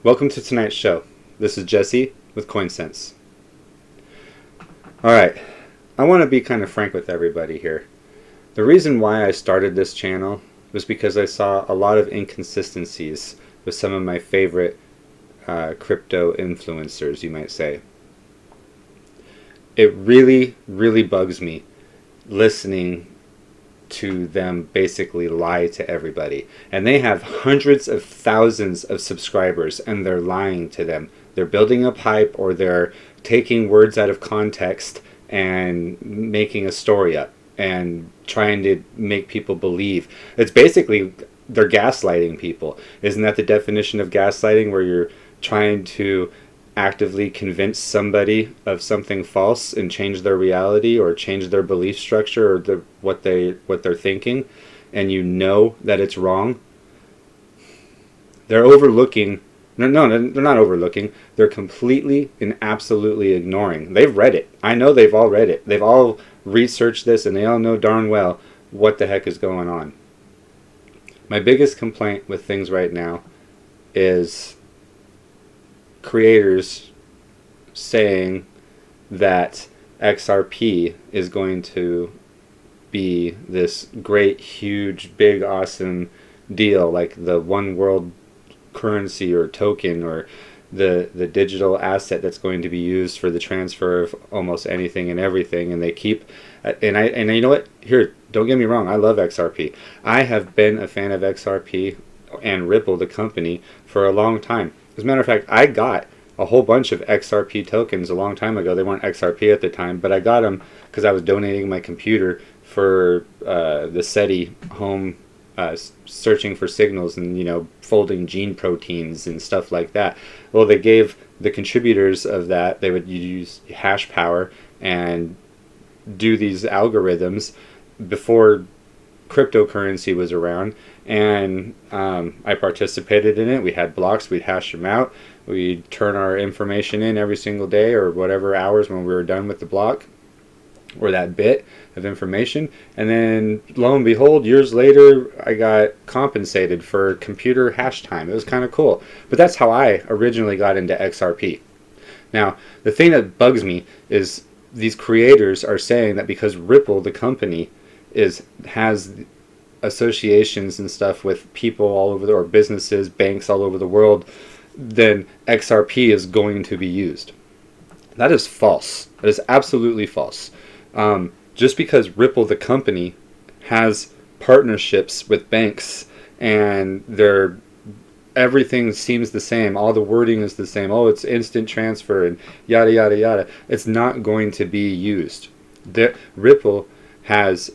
Welcome to tonight's show. This is Jesse with CoinSense. Alright, I want to be kind of frank with everybody here. The reason why I started this channel was because I saw a lot of inconsistencies with some of my favorite crypto influencers, you might say. It really, really bugs me listening to them basically lie to everybody. And they have hundreds of thousands of subscribers and they're lying to them. They're building up hype, or they're taking words out of context and making a story up and trying to make people believe. It's basically, they're gaslighting people. Isn't that the definition of gaslighting, where you're trying to actively convince somebody of something false and change their reality or change their belief structure or what they're thinking, and you know that it's wrong? They're overlooking. No, they're not overlooking. They're completely and absolutely ignoring. They've read it. I know they've all read it. They've all researched this, and they all know darn well what the heck is going on. My biggest complaint with things right now is creators saying that XRP is going to be this great, huge, big, awesome deal, like the one world currency or token, or the digital asset that's going to be used for the transfer of almost anything and everything. And they keep, and you know what? Here, don't get me wrong, I love XRP. I have been a fan of XRP and Ripple, the company, for a long time. As a matter of fact, I got a whole bunch of XRP tokens a long time ago. They weren't XRP at the time, but I got them because I was donating my computer for the SETI home, searching for signals and, folding gene proteins and stuff like that. Well, they gave the contributors of that, they would use hash power and do these algorithms before cryptocurrency was around, and I participated in it. We had blocks, we'd hash them out, we'd turn our information in every single day or whatever hours when we were done with the block or that bit of information, and then lo and behold, years later, I got compensated for computer hash time. It was kind of cool. But that's how I originally got into XRP. Now, the thing that bugs me is these creators are saying that because Ripple, the company, has associations and stuff with people all over or businesses, banks all over the world, then XRP is going to be used. That is false. That is absolutely false. Just because Ripple, the company, has partnerships with banks and everything seems the same, all the wording is the same, oh, it's instant transfer and yada yada yada, it's not going to be used. Ripple has,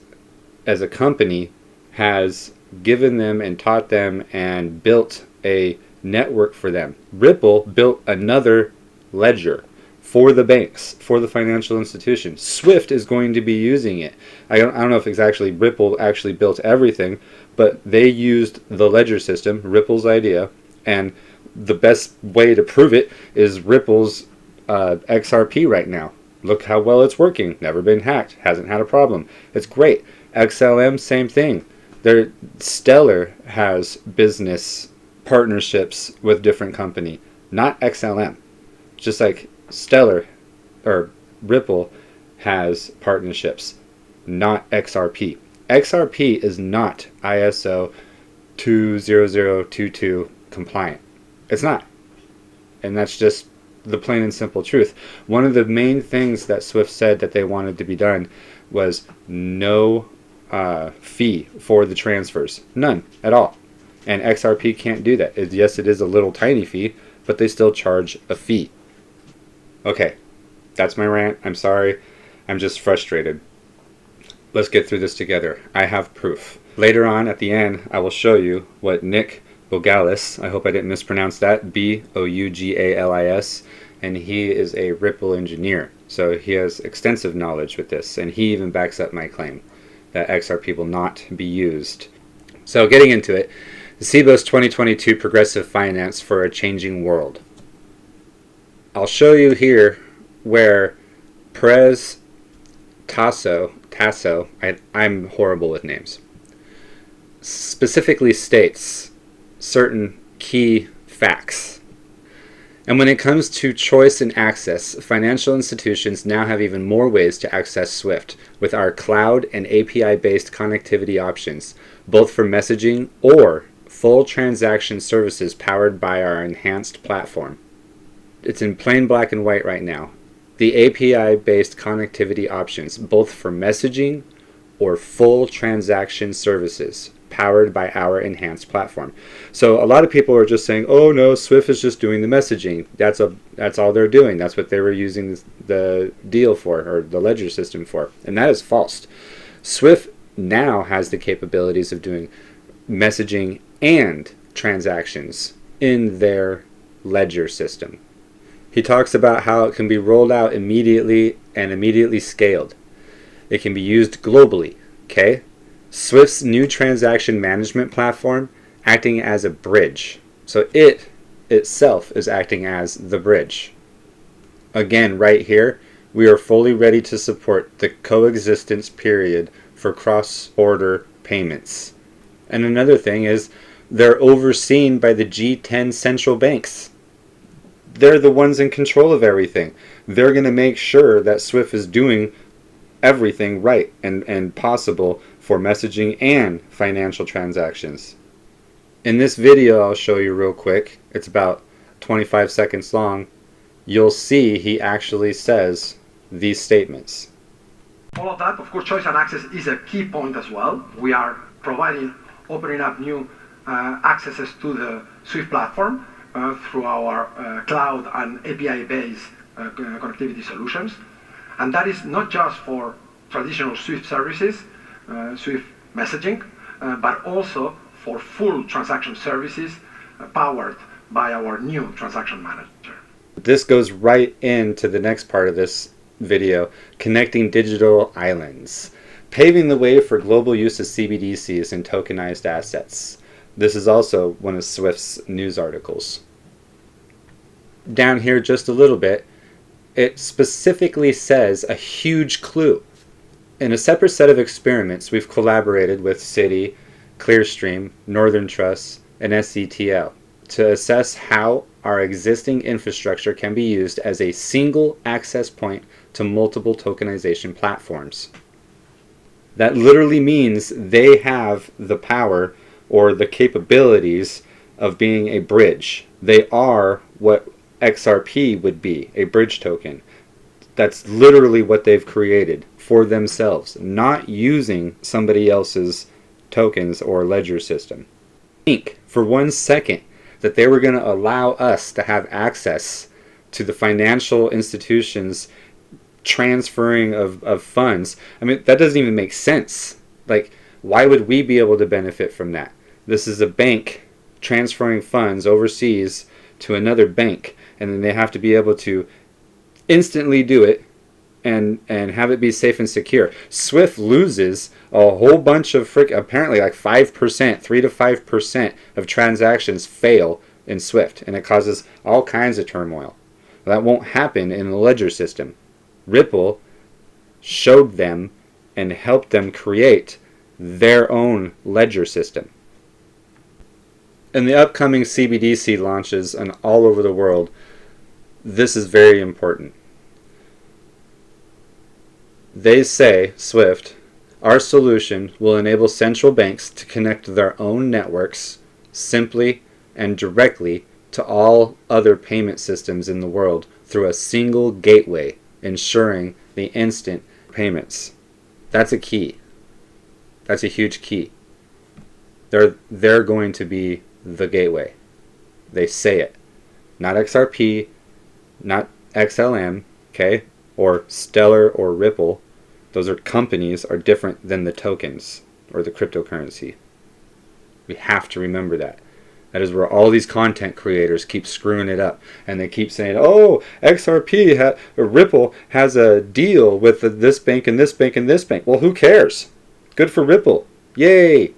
as a company, has given them and taught them and built a network for them. Ripple built another ledger for the banks, for the financial institutions. SWIFT is going to be using it. I don't know if it's actually Ripple actually built everything, but they used the ledger system, Ripple's idea, and the best way to prove it is Ripple's XRP right now. Look how well it's working. Never been hacked. Hasn't had a problem. It's great. XLM, same thing. Stellar has business partnerships with different company, not XLM. Just like Stellar or Ripple has partnerships, not XRP. XRP is not ISO 20022 compliant. It's not. And that's just the plain and simple truth. One of the main things that SWIFT said that they wanted to be done was no fee for the transfers. None at all. And XRP can't do that. Yes, it is a little tiny fee, but they still charge a fee. Okay, that's my rant. I'm sorry. I'm just frustrated. Let's get through this together. I have proof. Later on at the end, I will show you what Nick Bogalis, I hope I didn't mispronounce that, Bougalis, and he is a Ripple engineer. So he has extensive knowledge with this, and he even backs up my claim that XRP will not be used. So getting into it, the CBOS 2022 Progressive Finance for a Changing World. I'll show you here where Perez Tasso, I'm horrible with names, specifically states certain key facts And when it comes to choice and access, financial institutions now have even more ways to access SWIFT with our cloud and API-based connectivity options, both for messaging or full transaction services powered by our enhanced platform. It's in plain black and white right now. The API-based connectivity options, both for messaging or full transaction services powered by our enhanced platform. So a lot of people are just saying, oh no, SWIFT is just doing the messaging. That's all they're doing. That's what they were using the deal for, or the ledger system for. And that is false. SWIFT now has the capabilities of doing messaging and transactions in their ledger system. He talks about how it can be rolled out immediately and immediately scaled. It can be used globally, okay? SWIFT's new transaction management platform acting as a bridge. So it itself is acting as the bridge. Again, right here, we are fully ready to support the coexistence period for cross-border payments. And another thing is, they're overseen by the G10 central banks. They're the ones in control of everything. They're going to make sure that SWIFT is doing everything right and possible for messaging and financial transactions. In this video I'll show you real quick, it's about 25 seconds long, you'll see he actually says these statements. All of that, of course, choice and access is a key point as well. We are opening up new accesses to the SWIFT platform through our cloud and API-based connectivity solutions. And that is not just for traditional SWIFT services, SWIFT messaging, but also for full transaction services powered by our new transaction manager. This goes right into the next part of this video, connecting digital islands, paving the way for global use of CBDCs and tokenized assets. This is also one of SWIFT's news articles. Down here just a little bit, it specifically says a huge clue. In a separate set of experiments, we've collaborated with Citi, Clearstream, Northern Trust, and SCTL to assess how our existing infrastructure can be used as a single access point to multiple tokenization platforms. That literally means they have the power or the capabilities of being a bridge. They are what XRP would be, a bridge token. That's literally what they've created for themselves, not using somebody else's tokens or ledger system. Think for 1 second that they were going to allow us to have access to the financial institutions transferring of funds. I mean, that doesn't even make sense. Like, why would we be able to benefit from that? This is a bank transferring funds overseas to another bank, and then they have to be able to instantly do it and have it be safe and secure. SWIFT loses a whole bunch of apparently like 5%, 3 to 5% of transactions fail in SWIFT, and it causes all kinds of turmoil. That won't happen in the ledger system. Ripple showed them and helped them create their own ledger system. In the upcoming CBDC launches and all over the world, this is very important. They say, SWIFT, our solution will enable central banks to connect their own networks simply and directly to all other payment systems in the world through a single gateway, ensuring the instant payments. That's a key. That's a huge key. They're going to be the gateway. They say it. Not XRP, not XLM, okay, or Stellar or Ripple. Those are companies, are different than the tokens or the cryptocurrency. We have to remember that. That is where all these content creators keep screwing it up, and they keep saying, "Oh, XRP or Ripple has a deal with this bank and this bank and this bank." Well, who cares? Good for Ripple. Yay!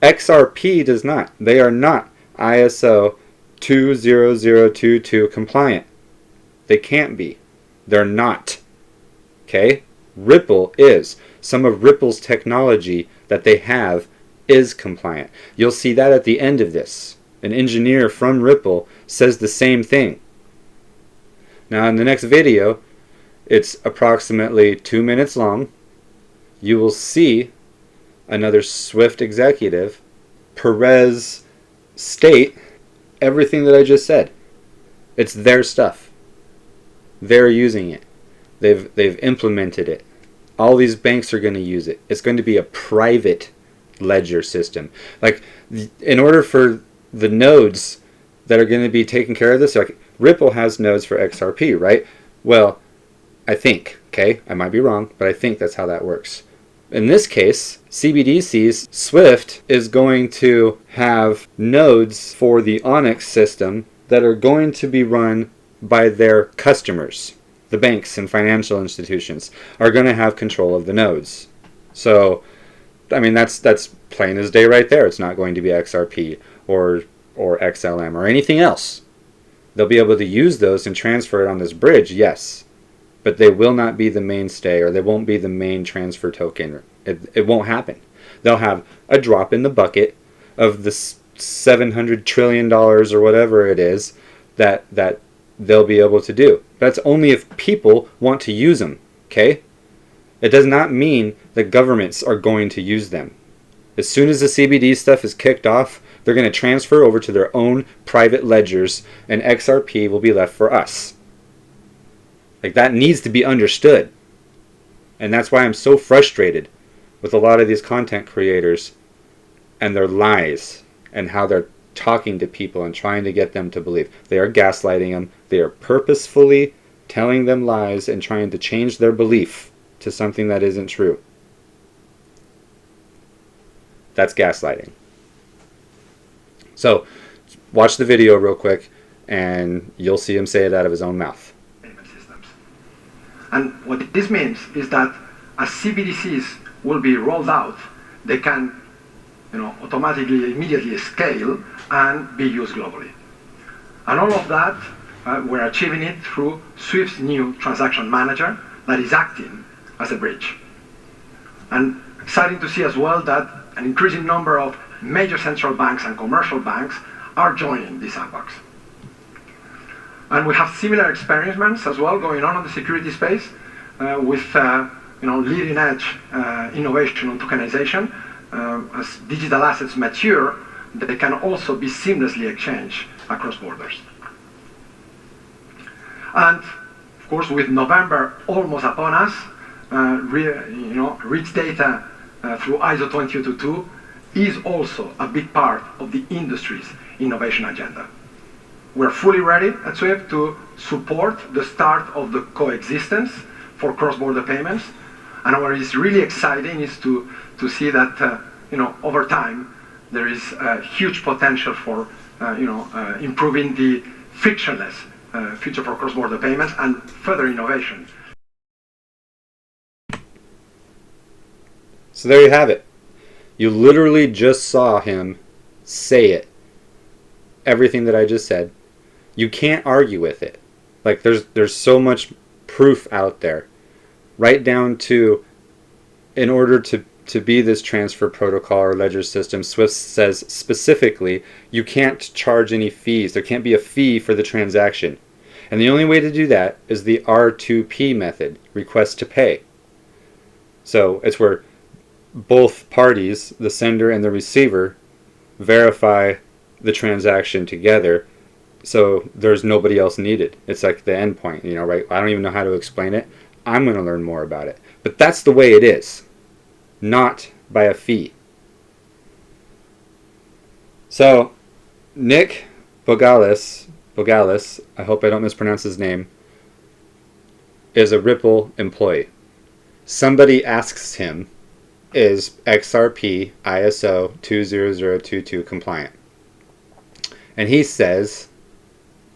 XRP does not. They are not ISO 20022 compliant. They can't be. They're not. Okay? Ripple is. Some of Ripple's technology that they have is compliant. You'll see that at the end of this. an engineer from Ripple, says the same thing. Now in the next video, it's approximately 2 minutes long. You will see another SWIFT executive, Perez, state everything that I just said. It's their stuff. They're using it. They've implemented it. All these banks are going to use it. It's going to be a private ledger system. Like, in order for the nodes that are going to be taking care of this, like Ripple has nodes for XRP, right? Well, I think, okay, I might be wrong, but I think that's how that works. In this case, CBDCs, SWIFT is going to have nodes for the Onyx system that are going to be run by their customers. The banks and financial institutions are going to have control of the nodes. So, I mean, that's plain as day right there. It's not going to be XRP or XLM or anything else. They'll be able to use those and transfer it on this bridge, yes. But they will not be the mainstay, or they won't be the main transfer token. It won't happen. They'll have a drop in the bucket of the $700 trillion or whatever it is that they'll be able to do. That's only if people want to use them, okay? It does not mean that governments are going to use them. As soon as the CBD stuff is kicked off, they're going to transfer over to their own private ledgers, and XRP will be left for us. Like, that needs to be understood. And that's why I'm so frustrated with a lot of these content creators and their lies and how they're talking to people and trying to get them to believe. They are gaslighting them. They are purposefully telling them lies and trying to change their belief to something that isn't true. That's gaslighting. So, watch the video real quick and you'll see him say it out of his own mouth. And what this means is that as CBDCs will be rolled out, they can, automatically, immediately scale and be used globally. And all of that, we're achieving it through SWIFT's new transaction manager that is acting as a bridge. And exciting to see as well that an increasing number of major central banks and commercial banks are joining this sandbox. And we have similar experiments as well going on the security space with leading edge innovation on tokenization. As digital assets mature, they can also be seamlessly exchanged across borders. And of course, with November almost upon us, rich data through ISO 20022 is also a big part of the industry's innovation agenda. We're fully ready at SWIFT to support the start of the coexistence for cross-border payments. And what is really exciting is to see that over time there is a huge potential for improving the frictionless future for cross-border payments and further innovation. So there you have it. You literally just saw him say it. Everything that I just said. You can't argue with it. Like, there's so much proof out there. Right down to, in order to be this transfer protocol or ledger system, SWIFT says specifically, you can't charge any fees. There can't be a fee for the transaction. And the only way to do that is the R2P method, request to pay. So it's where both parties, the sender and the receiver, verify the transaction together. So there's nobody else needed. It's like the endpoint, right? I don't even know how to explain it. I'm going to learn more about it. But that's the way it is. Not by a fee. So, Nick Bogalis, I hope I don't mispronounce his name, is a Ripple employee. Somebody asks him, is XRP ISO 20022 compliant? And he says,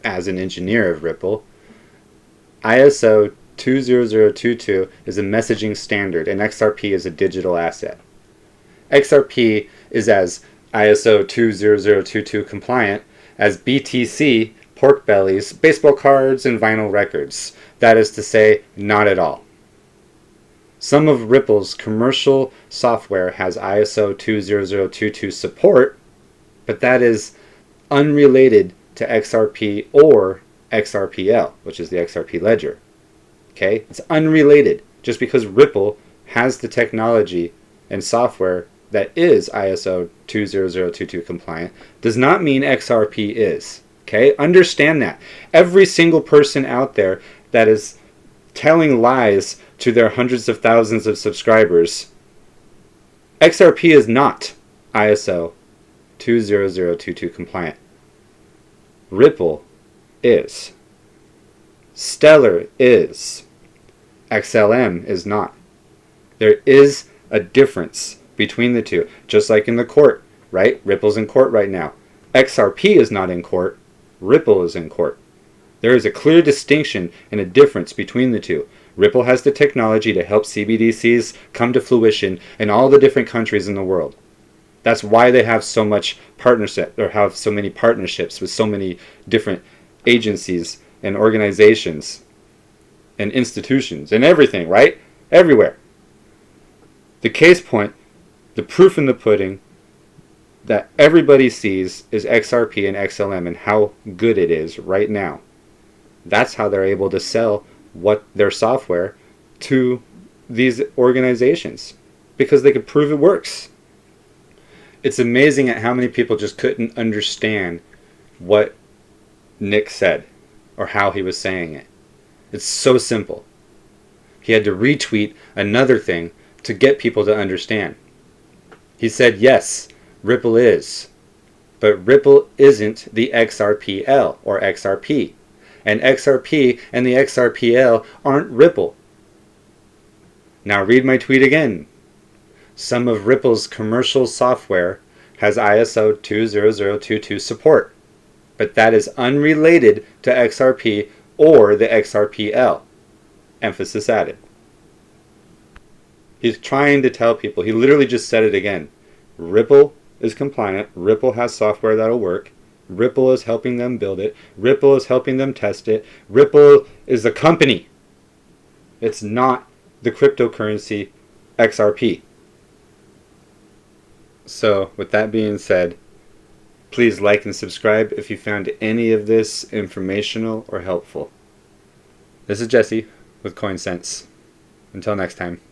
as an engineer of Ripple, ISO 20022 is a messaging standard and XRP is a digital asset. XRP is as ISO 20022 compliant as BTC, pork bellies, baseball cards, and vinyl records. That is to say, not at all. Some of Ripple's commercial software has ISO 20022 support, but that is unrelated to XRP or XRPL, which is the XRP ledger. Okay? It's unrelated. Just because Ripple has the technology and software that is ISO 20022 compliant does not mean XRP is. Okay? Understand that. Every single person out there that is telling lies to their hundreds of thousands of subscribers, XRP is not ISO 20022 compliant. Ripple is. Stellar is. XLM is not. There is a difference between the two, just like in the court, right? Ripple's in court right now. XRP is not in court. Ripple is in court. There is a clear distinction and a difference between the two. Ripple has the technology to help CBDCs come to fruition in all the different countries in the world. That's why they have so much partnership, or have so many partnerships with so many different agencies and organizations and institutions and everything, right? Everywhere. The case point, the proof in the pudding that everybody sees is XRP and XLM and how good it is right now. That's how they're able to sell their software to these organizations, because they could prove it works. It's amazing at how many people just couldn't understand what Nick said or how he was saying it. It's so simple. He had to retweet another thing to get people to understand. He said, yes, Ripple is, but Ripple isn't the XRPL or XRP. And XRP and the XRPL aren't Ripple. Now read my tweet again. Some of Ripple's commercial software has ISO 20022 support, but that is unrelated to XRP or the XRPL. Emphasis added. He's trying to tell people, he literally just said it again. Ripple is compliant. Ripple has software that'll work. Ripple is helping them build it. Ripple is helping them test it. Ripple is a company. It's not the cryptocurrency XRP. So, with that being said, please like and subscribe if you found any of this informational or helpful. This is Jesse with CoinSense. Until next time.